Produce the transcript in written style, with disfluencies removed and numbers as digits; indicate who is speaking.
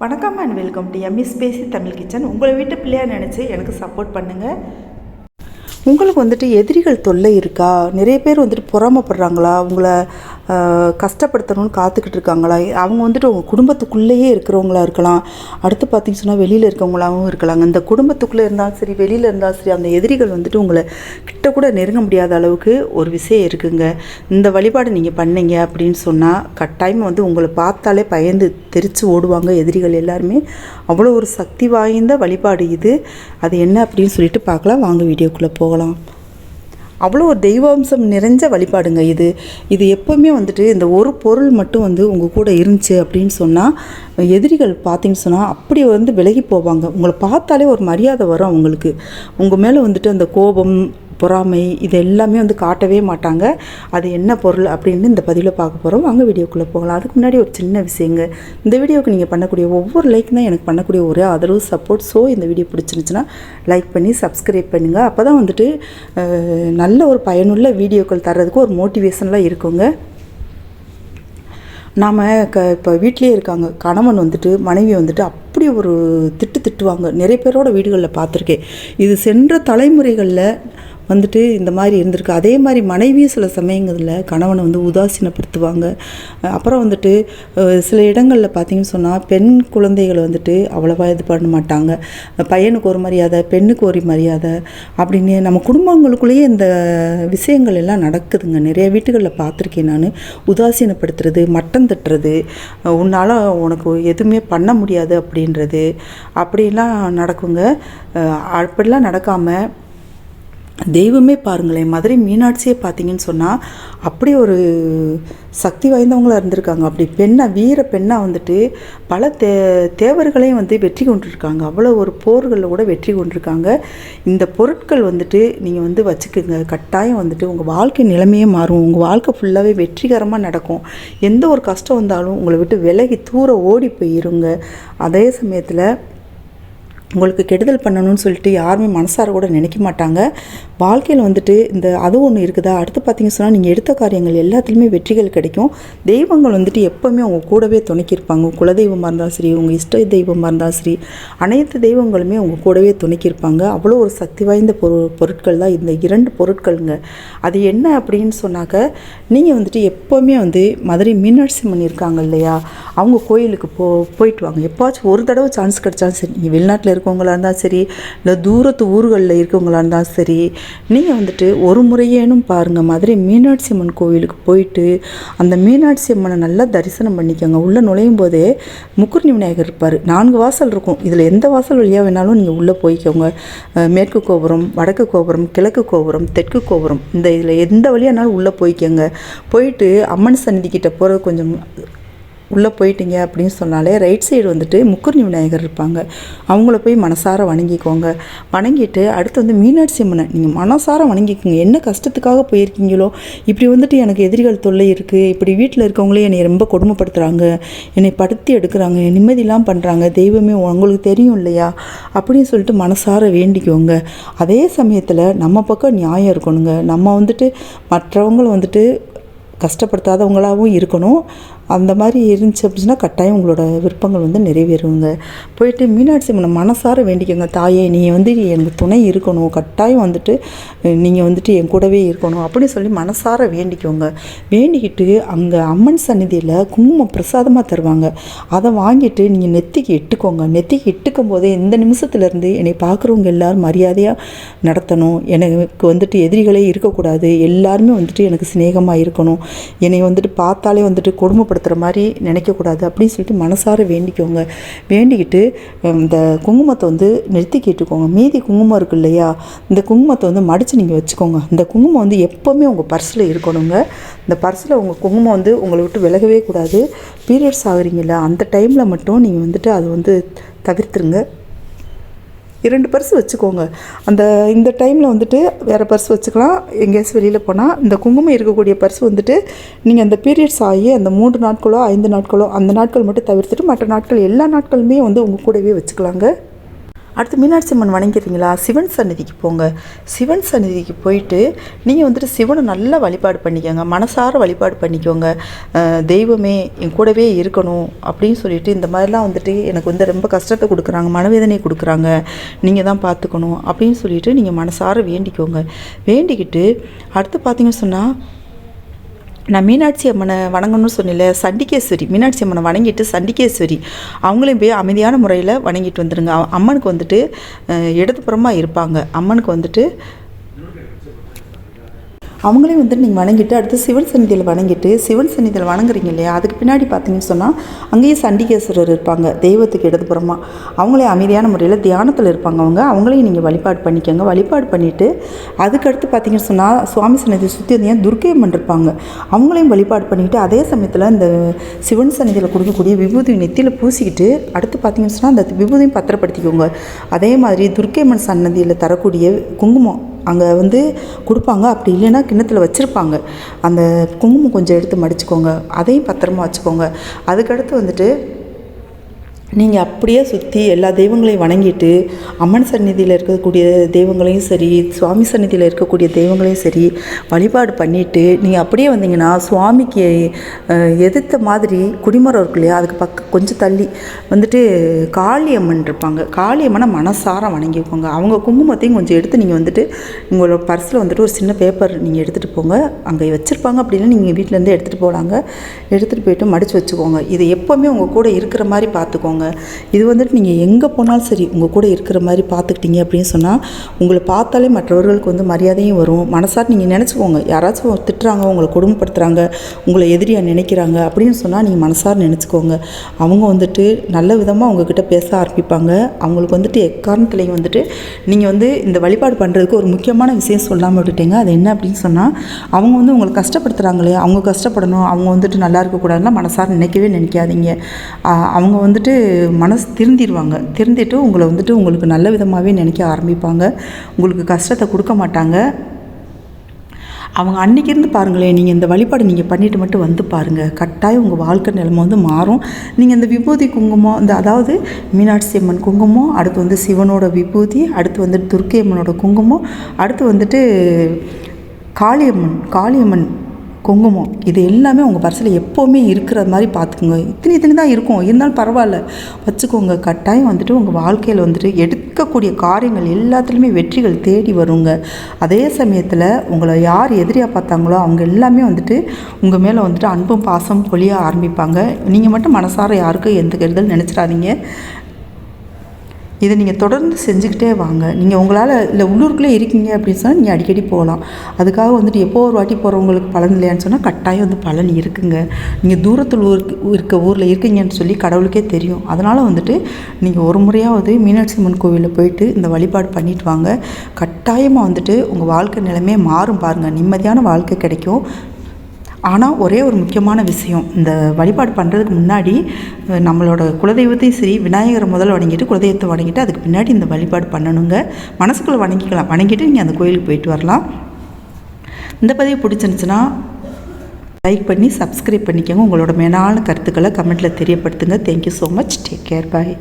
Speaker 1: வணக்கம் and welcome to MS பேசி Tamil kitchen. உங்களை வீட்டு பிள்ளையாக நினச்சி எனக்கு சப்போர்ட் பண்ணுங்கள். உங்களுக்கு வந்துட்டு எதிரிகள் தொல்லை இருக்கா? நிறைய பேர் வந்துட்டு பொறாமப்படுறாங்களா? உங்களை கஷ்டப்படுத்தணும்னு காத்துக்கிட்டு இருக்காங்களா? அவங்க வந்துட்டு உங்கள் குடும்பத்துக்குள்ளேயே இருக்கிறவங்களா இருக்கலாம். அடுத்து பார்த்திங்க சொன்னால் வெளியில் இருக்கவங்களாகவும் இருக்கலாங்க. இந்த குடும்பத்துக்குள்ளே இருந்தாலும் சரி, வெளியில் இருந்தாலும் சரி, அந்த எதிரிகள் வந்துட்டு உங்களை கிட்ட கூட நெருங்க முடியாத அளவுக்கு ஒரு விஷயம் இருக்குங்க. இந்த வழிபாடு நீங்கள் பண்ணீங்க அப்படின்னு சொன்னால் கட்டாயம் வந்து உங்களை பார்த்தாலே பயந்து தெரித்து ஓடுவாங்க எதிரிகள் எல்லாருமே. அவ்வளோ ஒரு சக்தி வாய்ந்த வழிபாடு இது. அது என்ன அப்படின்னு சொல்லிட்டு பார்க்கலாம். வாங்க வீடியோக்குள்ளே போகலாம். அவ்வளோ ஒரு தெய்வாம்சம் நிறைஞ்ச வழிபாடுங்க இது. இது எப்போவுமே வந்துட்டு இந்த ஒரு பொருள் மட்டும் வந்து உங்கள் கூட இருந்துச்சு அப்படின்னு சொன்னால் எதிரிகள் பார்த்திங்கன்னு சொன்னால் அப்படி வந்து விலகி போவாங்க. உங்களை பார்த்தாலே ஒரு மரியாதை வரும் அவங்களுக்கு. உங்கள் மேலே வந்துட்டு அந்த கோபம், பொறாமை இது எல்லாமே வந்து காட்டவே மாட்டாங்க. அது என்ன பொருள் அப்படின்னு இந்த பதிவில் பார்க்க போகிறோம். வாங்க வீடியோக்குள்ளே போகலாம். அதுக்கு முன்னாடி ஒரு சின்ன விஷயங்க. இந்த வீடியோவுக்கு நீங்கள் பண்ணக்கூடிய ஒவ்வொரு லைக் தான் எனக்கு பண்ணக்கூடிய ஒரே ஆதரவு, சப்போர்ட். ஸோ இந்த வீடியோ பிடிச்சிருந்துச்சுன்னா லைக் பண்ணி சப்ஸ்கிரைப் பண்ணுங்கள். அப்போ தான் வந்துட்டு நல்ல ஒரு பயனுள்ள வீடியோக்கள் தர்றதுக்கு ஒரு மோட்டிவேஷன்லாம் இருக்குங்க. நாம் இப்போ வீட்டிலே இருக்காங்க, கணவன் வந்துட்டு மனைவி வந்துட்டு அப்படி ஒரு திட்டுவாங்க. நிறைய பேரோட வீடுகளில் பார்த்துருக்கேன். இது சென்ற தலைமுறைகளில் வந்துட்டு இந்த மாதிரி இருந்திருக்கு. அதே மாதிரி மனைவியும் சில சமயங்களில் கணவனை வந்து உதாசீனப்படுத்துவாங்க. அப்புறம் வந்துட்டு சில இடங்களில் பார்த்திங்கன்னு சொன்னால் பெண் குழந்தைகளை வந்துட்டு அவ்வளோவா இது பண்ண மாட்டாங்க. பையனுக்கு ஒரு மரியாதை, பெண்ணுக்கு ஒரு மரியாதை அப்படின்னு நம்ம குடும்பங்களுக்குள்ளேயே இந்த விஷயங்கள் எல்லாம் நடக்குதுங்க. நிறைய வீட்டுகளில் பார்த்துருக்கேன் நான். உதாசீனப்படுத்துறது, மட்டம் தட்டுறது, உன்னால் உனக்கு எதுவுமே பண்ண முடியாது அப்படின்றது, அப்படிலாம் நடக்குங்க. அப்படிலாம் நடக்காமல் தெய்வமே பாருங்களேன், மதுரை மீனாட்சியை பார்த்திங்கன்னு சொன்னால் அப்படி ஒரு சக்தி வாய்ந்தவங்களாக இருந்திருக்காங்க. அப்படி வீர பெண்ணாக வந்துட்டு பல தேவர்களையும் வந்து வெற்றி கொண்டிருக்காங்க. அவ்வளோ ஒரு போர்களில் கூட வெற்றி கொண்டிருக்காங்க. இந்த பொருட்கள் வந்துட்டு நீங்கள் வந்து வச்சுக்கோங்க. கட்டாயம் வந்துட்டு உங்கள் வாழ்க்கை நிலைமையே மாறும். உங்கள் வாழ்க்கை ஃபுல்லாகவே வெற்றிகரமாக நடக்கும். எந்த ஒரு கஷ்டம் வந்தாலும் உங்களை விட்டு விலகி தூர ஓடி போயிருங்க. அதே சமயத்தில் உங்களுக்கு கெடுதல் பண்ணணும்னு சொல்லிட்டு யாருமே மனசார கூட நினைக்க மாட்டாங்க. வாழ்க்கையில் வந்துட்டு இந்த அது ஒன்று இருக்குதா. அடுத்து பார்த்திங்க சொன்னால் நீங்கள் எடுத்த காரியங்கள் எல்லாத்துலேயுமே வெற்றிகள் கிடைக்கும். தெய்வங்கள் வந்துட்டு எப்போவுமே உங்கள் கூடவே துணைக்கிருப்பாங்க. குலதெய்வமாக இருந்தாலும் சரி, உங்கள் இஷ்ட தெய்வமாக இருந்தாலும் சரி, அனைத்து தெய்வங்களுமே உங்கள் கூடவே துணைக்கிருப்பாங்க. அவ்வளோ ஒரு சக்தி வாய்ந்த பொருட்கள் தான் இந்த 2 பொருட்களுங்க. அது என்ன அப்படின்னு சொன்னாக்க, நீங்கள் வந்துட்டு எப்போவுமே வந்து மதுரை மீனாட்சி அம்மன் இருக்காங்க இல்லையா, அவங்க கோயிலுக்கு போயிட்டு வாங்க. எப்போவாச்சும் ஒரு தடவை சான்ஸ் கிடைச்சாலும் சரி, நீங்கள் வெளிநாட்டில் இருக்கவங்களா இருந்தாலும் சரி, இல்லை தூரத்து ஊர்களில் இருக்கவங்களா இருந்தாலும் சரி, நீங்கள் வந்துட்டு ஒரு முறையேனும் பாருங்கள். மதுரை மீனாட்சி அம்மன் கோவிலுக்கு போயிட்டு அந்த மீனாட்சி அம்மனை நல்லா தரிசனம் பண்ணிக்கோங்க. உள்ளே நுழையும் போதே முக்குர்ணி விநாயகர் இருப்பார். 4 வாசல் இருக்கும். இதில் எந்த வாசல் வழியாக வேணாலும் நீங்கள் உள்ளே போய்க்கோங்க. மேற்கு கோபுரம், வடக்கு கோபுரம், கிழக்கு கோபுரம், தெற்கு கோபுரம், இதில் எந்த வழியானாலும் உள்ளே போய்க்கோங்க. போயிட்டு அம்மன் சந்நிதிக்கிட்ட போகிறது கொஞ்சம் உள்ளே போயிட்டீங்க அப்படின்னு சொன்னாலே ரைட் சைடு வந்துட்டு முக்குர்ணி விநாயகர் இருப்பாங்க. அவங்கள போய் மனசார வணங்கிக்கோங்க. வணங்கிட்டு அடுத்து வந்து மீனாட்சி அம்மனை நீங்கள் மனசார வணங்கிக்கோங்க. என்ன கஷ்டத்துக்காக போயிருக்கீங்களோ, இப்படி வந்துட்டு எனக்கு எதிரிகள் தொல்லை இருக்குது, இப்படி வீட்டில் இருக்கவங்களே என்னை ரொம்ப கொடுமைப்படுத்துகிறாங்க, என்னை படுத்தி எடுக்கிறாங்க, நிம்மதியெல்லாம் பண்ணுறாங்க, தெய்வமே உங்களுக்கு தெரியும் இல்லையா அப்படின்னு சொல்லிட்டு மனசார வேண்டிக்கோங்க. அதே சமயத்தில் நம்ம பக்கம் நியாயம் இருக்கணுங்க. நம்ம வந்துட்டு மற்றவங்களை வந்துட்டு கஷ்டப்படுத்தாதவங்களாகவும் இருக்கணும். அந்த மாதிரி இருந்துச்சு அப்படின்னா கட்டாயம் உங்களோட விருப்பங்கள் வந்து நிறைவேறுங்க. போயிட்டு மீனாட்சி அம்மனை மனசார வேண்டிக்கோங்க. தாயே, நீ வந்து எனக்கு துணை இருக்கணும், கட்டாயம் வந்துட்டு நீங்கள் வந்துட்டு என் கூடவே இருக்கணும் அப்படின்னு சொல்லி மனசார வேண்டிக்கோங்க. வேண்டிக்கிட்டு அங்கே அம்மன் சந்நிதியில் குங்குமம் பிரசாதமாக தருவாங்க. அதை வாங்கிட்டு நீங்கள் நெத்திக்கு இட்டுக்கோங்க. நெத்திக்கு இட்டுக்கும் போதே இந்த நிமிஷத்துலேருந்து என்னை பார்க்குறவங்க எல்லோரும் மரியாதையாக நடத்தணும், எனக்கு வந்துட்டு எதிரிகளே இருக்கக்கூடாது, எல்லாருமே வந்துட்டு எனக்கு சிநேகமாக இருக்கணும், என்னை வந்துட்டு பார்த்தாலே வந்துட்டு கொடுமைப்படுத்த மாதிரி நினைக்கக்கூடாது அப்படின்னு சொல்லிட்டு மனசார வேண்டிக்கோங்க. வேண்டிக்கிட்டு இந்த குங்குமத்தை வந்து நிறுத்தி கேட்டுக்கோங்க. மீதி குங்குமம் இருக்கு இல்லையா, இந்த குங்குமத்தை வந்து மடித்து நீங்கள் வச்சுக்கோங்க. இந்த குங்குமம் வந்து எப்போவுமே உங்கள் பர்ஸில் இருக்கணுங்க. இந்த பர்ஸில் உங்கள் குங்குமம் வந்து உங்களை விட்டு விலகவே கூடாது. பீரியட்ஸ் ஆகுறீங்களா அந்த டைமில் மட்டும் நீங்கள் வந்துட்டு அது வந்து தவிர்த்துருங்க. 2 பர்ஸ் வச்சுக்கோங்க. இந்த டைமில் வந்துட்டு வேறு பர்ஸ் வச்சுக்கலாம். எங்கேயாச்சும் வெளியில் போனால் இந்த குங்குமம் இருக்கக்கூடிய பர்ஸ் வந்துட்டு நீங்கள் அந்த பீரியட்ஸ் ஆகி அந்த 3 நாட்களோ 5 நாட்களோ அந்த நாட்கள் மட்டும் தவிர்த்துட்டு மற்ற நாட்கள் எல்லா நாட்களுமே வந்து உங்கள் கூடவே வச்சுக்கலாங்க. அடுத்து மீனாட்சி அம்மன் வணங்கிடுறீங்களா, சிவன் சந்நிதிக்கு போங்க. சிவன் சந்நிதிக்கு போயிட்டு நீங்கள் வந்துட்டு சிவனை நல்லா வழிபாடு பண்ணிக்கோங்க, மனசார வழிபாடு பண்ணிக்கோங்க. தெய்வமே என் கூடவே இருக்கணும் அப்படின்னு சொல்லிட்டு, இந்த மாதிரிலாம் வந்துட்டு எனக்கு வந்து ரொம்ப கஷ்டத்தை கொடுக்குறாங்க, மனவேதனை கொடுக்குறாங்க, நீங்கள் தான் பார்த்துக்கணும் அப்படின்னு சொல்லிட்டு நீங்கள் மனசார வேண்டிக்கோங்க. வேண்டிக்கிட்டு அடுத்து பார்த்தீங்கன்னு சொன்னால், நான் மீனாட்சி அம்மனை வணங்கணும்னு சொன்னேன்ல, சண்டிகேஸ்வரி மீனாட்சி அம்மனை வணங்கிட்டு சண்டிகேஸ்வரி அவங்களையும் போய் அமைதியான முறையில் வணங்கிட்டு வந்துடுங்க. அம்மனுக்கு வந்துட்டு இடதுபுறமாக இருப்பாங்க. அம்மனுக்கு வந்துட்டு அவங்களையும் வந்துட்டு நீங்கள் வணங்கிட்டு அடுத்து சிவன் சந்நிதியில் வணங்கிட்டு, சிவன் சந்நிதியில் வணங்குறீங்க இல்லையா, அதுக்கு பின்னாடி பார்த்தீங்கன்னு சொன்னால் அங்கேயும் சண்டிகேஸ்வரர் இருப்பாங்க, தெய்வத்துக்கு இடதுபுறமாக. அவங்களே அமைதியான முறையில் தியானத்தில் இருப்பாங்க. அவங்களையும் நீங்கள் வழிபாடு பண்ணிக்கோங்க. வழிபாடு பண்ணிவிட்டு அதுக்கடுத்து பார்த்தீங்கன்னு சொன்னால் சுவாமி சந்நிதியை சுற்றி இருந்தீங்கன்னா துர்க்கை அம்மன் இருப்பாங்க. அவங்களையும் வழிபாடு பண்ணிக்கிட்டு அதே சமயத்தில் இந்த சிவன் சந்நிதியில் கொடுக்கக்கூடிய விபூதி நெத்தியில் பூசிக்கிட்டு அடுத்து பார்த்தீங்கன்னு சொன்னால் அந்த விபூதியும் பத்திரப்படுத்திக்கோங்க. அதே மாதிரி துர்க்கை அம்மன் சன்னதியில் தரக்கூடிய குங்குமம் அங்கே வந்து கொடுப்பாங்க. அப்படி இல்லைன்னா கிண்ணத்தில் வச்சுருப்பாங்க. அந்த குங்குமம் கொஞ்சம் எடுத்து மடிச்சுக்கோங்க, அதையும் பத்திரமா வச்சுக்கோங்க. அதுக்கடுத்து வந்துட்டு நீங்கள் அப்படியே சுற்றி எல்லா தெய்வங்களையும் வணங்கிட்டு அம்மன் சந்நிதியில் இருக்கக்கூடிய தெய்வங்களையும் சரி, சுவாமி சந்நிதியில் இருக்கக்கூடிய தெய்வங்களையும் சரி வழிபாடு பண்ணிவிட்டு நீங்கள் அப்படியே வந்தீங்கன்னா சுவாமிக்கு எதிர்த்த மாதிரி குடிமரம் இருக்கு இல்லையா, அதுக்கு கொஞ்சம் தள்ளி வந்துட்டு காளியம்மன் இருப்பாங்க. காளியம்மனை மனசார வணங்கிக்கோங்க. அவங்க குங்குமத்தையும் கொஞ்சம் எடுத்து நீங்கள் வந்துட்டு உங்களோட பர்ஸில் வந்துட்டு ஒரு சின்ன பேப்பர் நீங்கள் எடுத்துகிட்டு போங்க. அங்கே வச்சுருப்பாங்க. அப்படின்னா நீங்கள் வீட்டிலேருந்து எடுத்துகிட்டு போகலாங்க. எடுத்துகிட்டு போய்ட்டு மடித்து வச்சுக்கோங்க. இது எப்போவுமே உங்கள் கூட இருக்கிற மாதிரி பார்த்துக்கோங்க. இது வந்துட்டு நீங்கள் எங்கே போனாலும் சரி உங்கள் கூட இருக்கிற மாதிரி பார்த்துக்கிட்டீங்க அப்படின்னு சொன்னால் உங்களை பார்த்தாலே மற்றவர்களுக்கு வந்து மரியாதையும் வரும். மனசார நீங்கள் நினச்சிக்கோங்க, யாராச்சும் திட்டுறாங்க, உங்களை கொடுமைப்படுத்துகிறாங்க, உங்களை எதிரியாக நினைக்கிறாங்க அப்படின்னு சொன்னால் நீங்கள் மனசார நினச்சிக்கோங்க. அவங்க வந்துட்டு நல்ல விதமாக அவங்கக்கிட்ட பேச ஆரம்பிப்பாங்க. அவங்களுக்கு வந்துட்டு எக்காரணத்துலேயும் வந்துட்டு நீங்கள் வந்து இந்த வழிபாடு பண்ணுறதுக்கு ஒரு முக்கியமான விஷயம் சொல்லாமல் விட்டுட்டீங்க. அது என்ன அப்படின்னு சொன்னால், அவங்க வந்து உங்களை கஷ்டப்படுத்துகிறாங்களே, அவங்க கஷ்டப்படணும், அவங்க வந்துட்டு நல்லா இருக்கக்கூடாதுன்னா மனசார நினைக்காதீங்க. அவங்க வந்துட்டு மனசு திருந்திட்டு உங்களை வந்துட்டு உங்களுக்கு நல்ல விதமாகவே நினைக்க ஆரம்பிப்பாங்க. உங்களுக்கு கஷ்டத்தை கொடுக்க மாட்டாங்க. அவங்க அன்றைக்கி இருந்து பாருங்களேன், நீங்கள் இந்த வழிபாடு நீங்கள் பண்ணிவிட்டு மட்டும் வந்து பாருங்கள், கட்டாயம் உங்கள் வாழ்க்கை நிலைமை வந்து மாறும். நீங்கள் இந்த விபூதி குங்குமம், அதாவது மீனாட்சி அம்மன் குங்குமம், அடுத்து வந்து சிவனோட விபூதி, அடுத்து வந்துட்டு துர்க்கை அம்மனோட குங்குமம், அடுத்து வந்துட்டு காளியம்மன் குங்குமம், இது எல்லாமே உங்கள் பர்ஸில் எப்போவுமே இருக்கிற மாதிரி பார்த்துக்கோங்க. இத்தனை தான் இருக்கும், இருந்தாலும் பரவாயில்ல வச்சுக்கோங்க. கட்டாயம் வந்துட்டு உங்கள் வாழ்க்கையில் வந்துட்டு எடுக்கக்கூடிய காரியங்கள் எல்லாத்துலேயுமே வெற்றிகள் தேடி வருங்க. அதே சமயத்தில் உங்களை யார் எதிரியாக பார்த்தாங்களோ அவங்க எல்லாமே வந்துட்டு உங்கள் மேலே வந்துட்டு அன்பும் பாசம் பொழிய ஆரம்பிப்பாங்க. நீங்கள் மட்டும் மனசார யாருக்கும் எந்த கெடுதல் நினச்சிடாதீங்க. இதை நீங்கள் தொடர்ந்து செஞ்சுக்கிட்டே வாங்க. நீங்கள் உங்களால் இல்லை உள்ளூருக்குள்ளே இருக்கீங்க அப்படின்னு சொன்னால் நீங்கள் அடிக்கடி போகலாம். அதுக்காக வந்துட்டு எப்போ ஒரு வாட்டி போகிறவங்களுக்கு பலன் இல்லையான்னு சொன்னால் கட்டாயம் வந்து பலன் இருக்குங்க. நீங்கள் தூரத்தில் ஊரில் இருக்கீங்கன்னு சொல்லி கடவுளுக்கே தெரியும். அதனால் வந்துட்டு நீங்கள் ஒரு முறையாவது மீனாட்சி அம்மன் கோவிலில் போயிட்டு இந்த வழிபாடு பண்ணிட்டு வாங்க. கட்டாயமாக வந்துட்டு உங்கள் வாழ்க்கை நிலைமையே மாறும் பாருங்கள். நிம்மதியான வாழ்க்கை கிடைக்கும். ஆனால் ஒரே ஒரு முக்கியமான விஷயம், இந்த வழிபாடு பண்ணுறதுக்கு முன்னாடி நம்மளோட குலதெய்வத்தையும் சரி விநாயகரை முதல்ல வணங்கிட்டு குலதெய்வத்தை வணங்கிட்டு அதுக்கு பின்னாடி இந்த வழிபாடு பண்ணணுங்க. மனசுக்குள்ளே வணங்கிட்டு நீங்கள் அந்த கோயிலுக்கு போயிட்டு வரலாம். இந்த பதிவு பிடிச்சிருந்துச்சுன்னா லைக் பண்ணி சப்ஸ்கிரைப் பண்ணிக்கோங்க. உங்களோட மேலான கருத்துக்களை கமெண்ட்டில் தெரியப்படுத்துங்க. Thank you so much. Take care. பாய்.